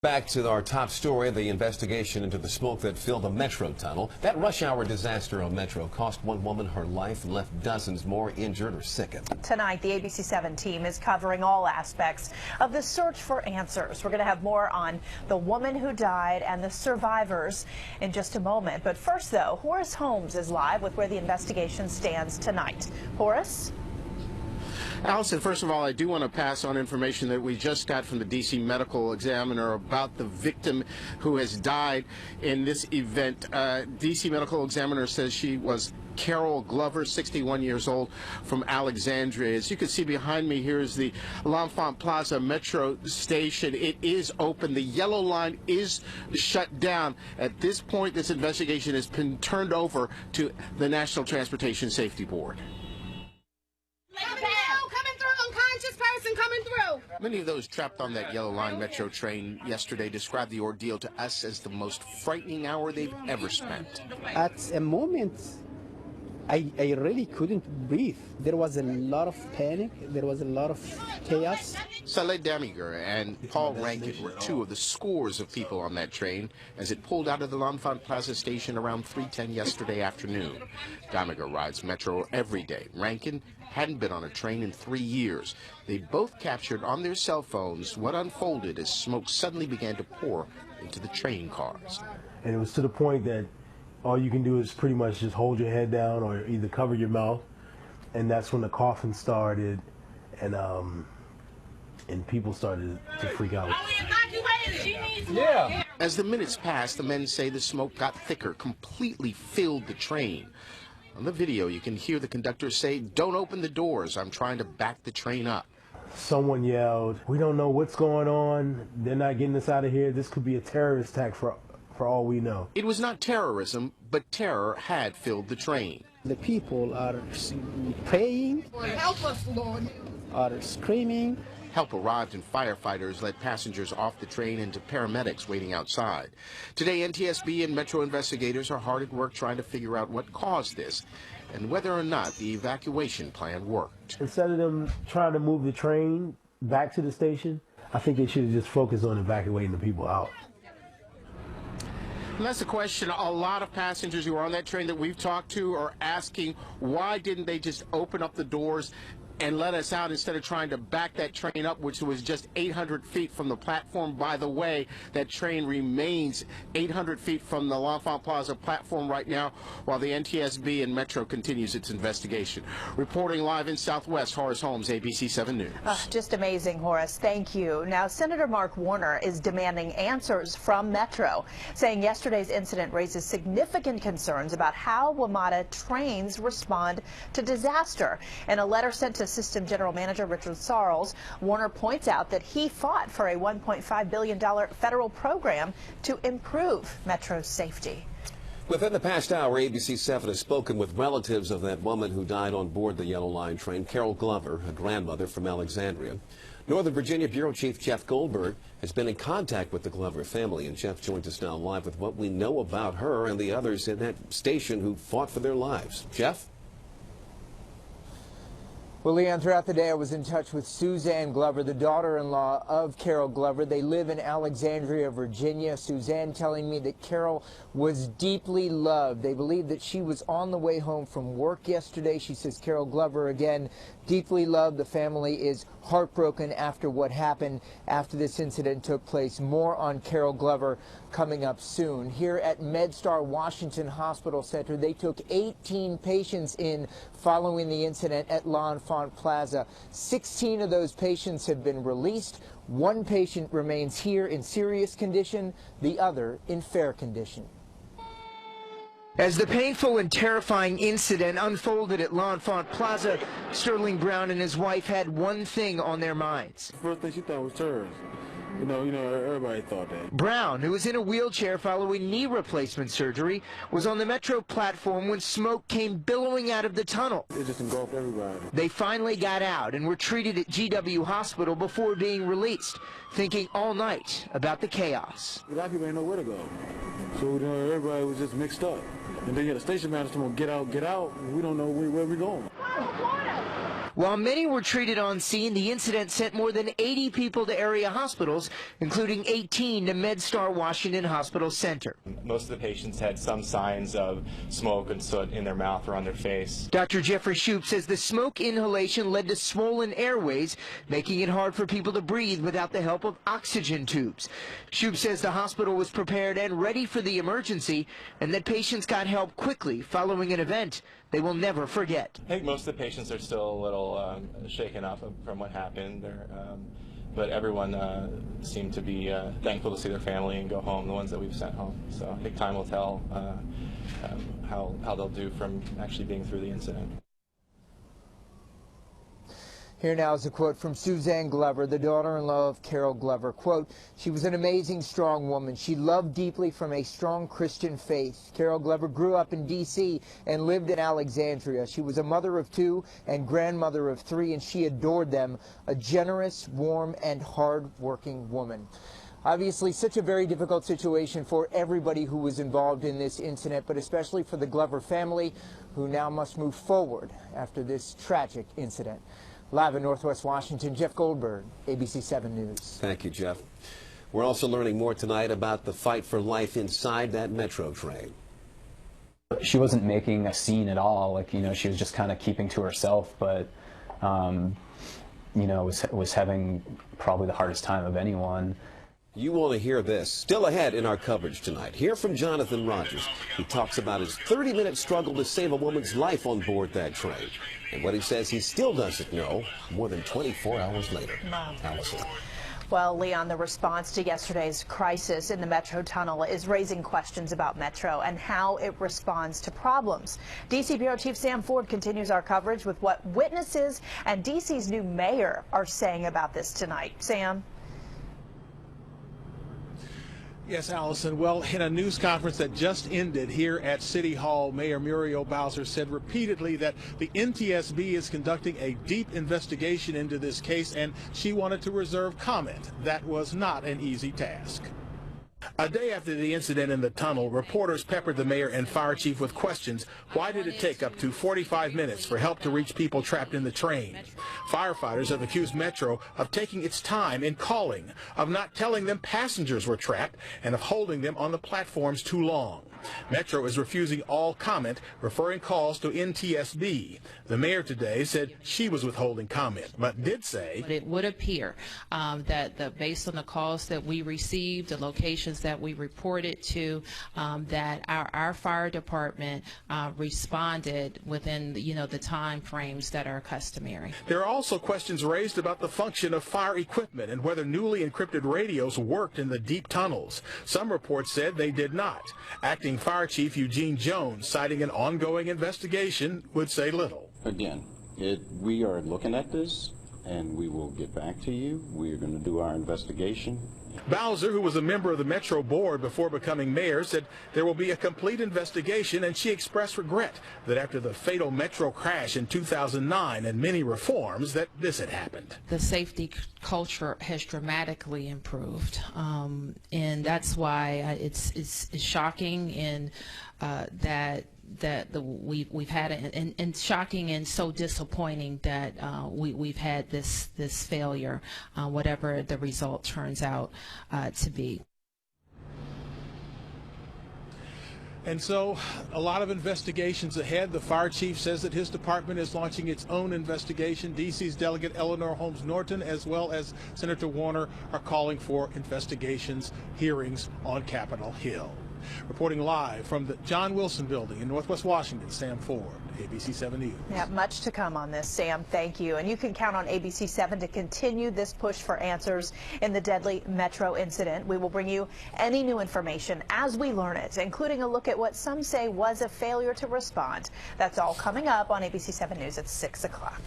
Back to our top story, the investigation into the smoke that filled a metro tunnel. That rush hour disaster on Metro cost one woman her life and left dozens more injured or sickened. Tonight, the ABC7 team is covering all aspects of the search for answers. We're going to have more on the woman who died and the survivors in just a moment. But first, though, Horace Holmes is live with where the investigation stands tonight. Horace? Allison, first of all, I do want to pass on information that we just got from the D.C. medical examiner about the victim who has died in this event. D.C. medical examiner says she was Carol Glover, 61 years old, from Alexandria. As you can see behind me, here is the L'Enfant Plaza Metro station. It is open. The yellow line is shut down. At this point, this investigation has been turned over to the National Transportation Safety Board. Many of those trapped on that yellow line metro train yesterday described the ordeal to us as the most frightening hour they've ever spent. At a moment, I really couldn't breathe. There was a lot of panic. There was a lot of chaos. Saleh Damiger and Paul Rankin were two of the scores of people on that train as it pulled out of the L'Enfant Plaza station around 3:10 yesterday afternoon. Damiger rides Metro every day. Rankin hadn't been on a train in 3 years. They both captured on their cell phones what unfolded as smoke suddenly began to pour into the train cars. And it was to the point that all you can do is pretty much just hold your head down or either cover your mouth. And that's when the coughing started and people started to freak out. Yeah. As the minutes passed, the men say the smoke got thicker, completely filled the train. On the video, you can hear the conductor say, "Don't open the doors. I'm trying to back the train up." Someone yelled, "We don't know what's going on. They're not getting us out of here. This could be a terrorist attack for all we know." It was not terrorism, but terror had filled the train. The people are praying, help us, Lord, are screaming. Help arrived and firefighters led passengers off the train and to paramedics waiting outside. Today, NTSB and Metro investigators are hard at work trying to figure out what caused this and whether or not the evacuation plan worked. Instead of them trying to move the train back to the station, I think they should have just focused on evacuating the people out. And that's the question. A lot of passengers who are on that train that we've talked to are asking, why didn't they just open up the doors and let us out instead of trying to back that train up, which was just 800 feet from the platform. By the way, that train remains 800 feet from the L'Enfant Plaza platform right now while the NTSB and Metro continues its investigation. Reporting live in Southwest, Horace Holmes, ABC 7 News. Just amazing, Horace. Thank you. Now, Senator Mark Warner is demanding answers from Metro, saying yesterday's incident raises significant concerns about how WMATA trains respond to disaster. In a letter sent to System General Manager Richard Sarles, Warner points out that he fought for a $1.5 billion federal program to improve Metro's safety. Within the past hour, ABC 7 has spoken with relatives of that woman who died on board the Yellow Line train, Carol Glover, a grandmother from Alexandria. Northern Virginia Bureau Chief Jeff Goldberg has been in contact with the Glover family, and Jeff joins us now live with what we know about her and the others in that station who fought for their lives. Jeff? Well, Leon, throughout the day I was in touch with Suzanne Glover, the daughter-in-law of Carol Glover. They live in Alexandria, Virginia. Suzanne telling me that Carol was deeply loved. They believe that she was on the way home from work yesterday. She says Carol Glover, again, deeply loved. The family is heartbroken after what happened after this incident took place. More on Carol Glover coming up soon. Here at MedStar Washington Hospital Center, they took 18 patients in following the incident at L'Enfant Plaza. 16 of those patients have been released. One patient remains here in serious condition, the other in fair condition. As the painful and terrifying incident unfolded at L'Enfant Plaza, Sterling Brown and his wife had one thing on their minds. First thing she thought was terrorists. You know, everybody thought that. Brown, who was in a wheelchair following knee replacement surgery, was on the Metro platform when smoke came billowing out of the tunnel. It just engulfed everybody. They finally got out and were treated at GW Hospital before being released, thinking all night about the chaos. A lot of people didn't know where to go. So everybody was just mixed up. And then the station manager told them, get out, get out. We don't know where we're going. While many were treated on scene, the incident sent more than 80 people to area hospitals, including 18 to MedStar Washington Hospital Center. Most of the patients had some signs of smoke and soot in their mouth or on their face. Dr. Jeffrey Shoup says the smoke inhalation led to swollen airways, making it hard for people to breathe without the help of oxygen tubes. Shoup says the hospital was prepared and ready for the emergency, and that patients got help quickly following an event they will never forget. I think most of the patients are still a little shaken up from what happened. But everyone seemed to be thankful to see their family and go home, the ones that we've sent home. So I think time will tell how they'll do from actually being through the incident. Here now is a quote from Suzanne Glover, the daughter-in-law of Carol Glover. Quote, "She was an amazing, strong woman. She loved deeply from a strong Christian faith. Carol Glover grew up in D.C. and lived in Alexandria. She was a mother of 2 and grandmother of 3, and she adored them. A generous, warm, and hard-working woman." Obviously, such a very difficult situation for everybody who was involved in this incident, but especially for the Glover family, who now must move forward after this tragic incident. Live in Northwest Washington, Jeff Goldberg, ABC 7 News. Thank you, Jeff. We're also learning more tonight about the fight for life inside that metro train. She wasn't making a scene at all. Like, you know, she was just kind of keeping to herself, but, you know, was having probably the hardest time of anyone. You want to hear this. Still ahead in our coverage tonight. Hear from Jonathan Rogers. He talks about his 30-minute struggle to save a woman's life on board that train. And what he says he still doesn't know more than 24 hours later. Wow. Allison. Well, Leon, the response to yesterday's crisis in the Metro tunnel is raising questions about Metro and how it responds to problems. D.C. Bureau Chief Sam Ford continues our coverage with what witnesses and D.C.'s new mayor are saying about this tonight. Sam? Yes, Allison. Well, in a news conference that just ended here at City Hall, Mayor Muriel Bowser said repeatedly that the NTSB is conducting a deep investigation into this case, and she wanted to reserve comment. That was not an easy task. A day after the incident in the tunnel, reporters peppered the mayor and fire chief with questions. Why did it take up to 45 minutes for help to reach people trapped in the train? Firefighters have accused Metro of taking its time in calling, of not telling them passengers were trapped, and of holding them on the platforms too long. Metro is refusing all comment, referring calls to NTSB. The mayor today said she was withholding comment, but did say it would appear that based on the calls that we received, the locations that we reported to, that our fire department responded within the time frames that are customary. There are also questions raised about the function of fire equipment and whether newly encrypted radios worked in the deep tunnels. Some reports said they did not. Acting Fire Chief Eugene Jones, citing an ongoing investigation, would say little. Again, we are looking at this, and we will get back to you. We are going to do our investigation. Bowser, who was a member of the Metro board before becoming mayor, said there will be a complete investigation, and she expressed regret that after the fatal Metro crash in 2009 and many reforms that this had happened. The safety culture has dramatically improved, and that's why it's shocking and we've had it, and shocking and so disappointing that we've had this failure, whatever the result turns out to be. And so a lot of investigations ahead. The fire chief says that his department is launching its own investigation. D.C.'s Delegate Eleanor Holmes Norton, as well as Senator Warner, are calling for investigations, hearings on Capitol Hill. Reporting live from the John Wilson Building in Northwest Washington, Sam Ford, ABC 7 News. Yeah, much to come on this, Sam. Thank you. And you can count on ABC 7 to continue this push for answers in the deadly Metro incident. We will bring you any new information as we learn it, including a look at what some say was a failure to respond. That's all coming up on ABC 7 News at 6 o'clock.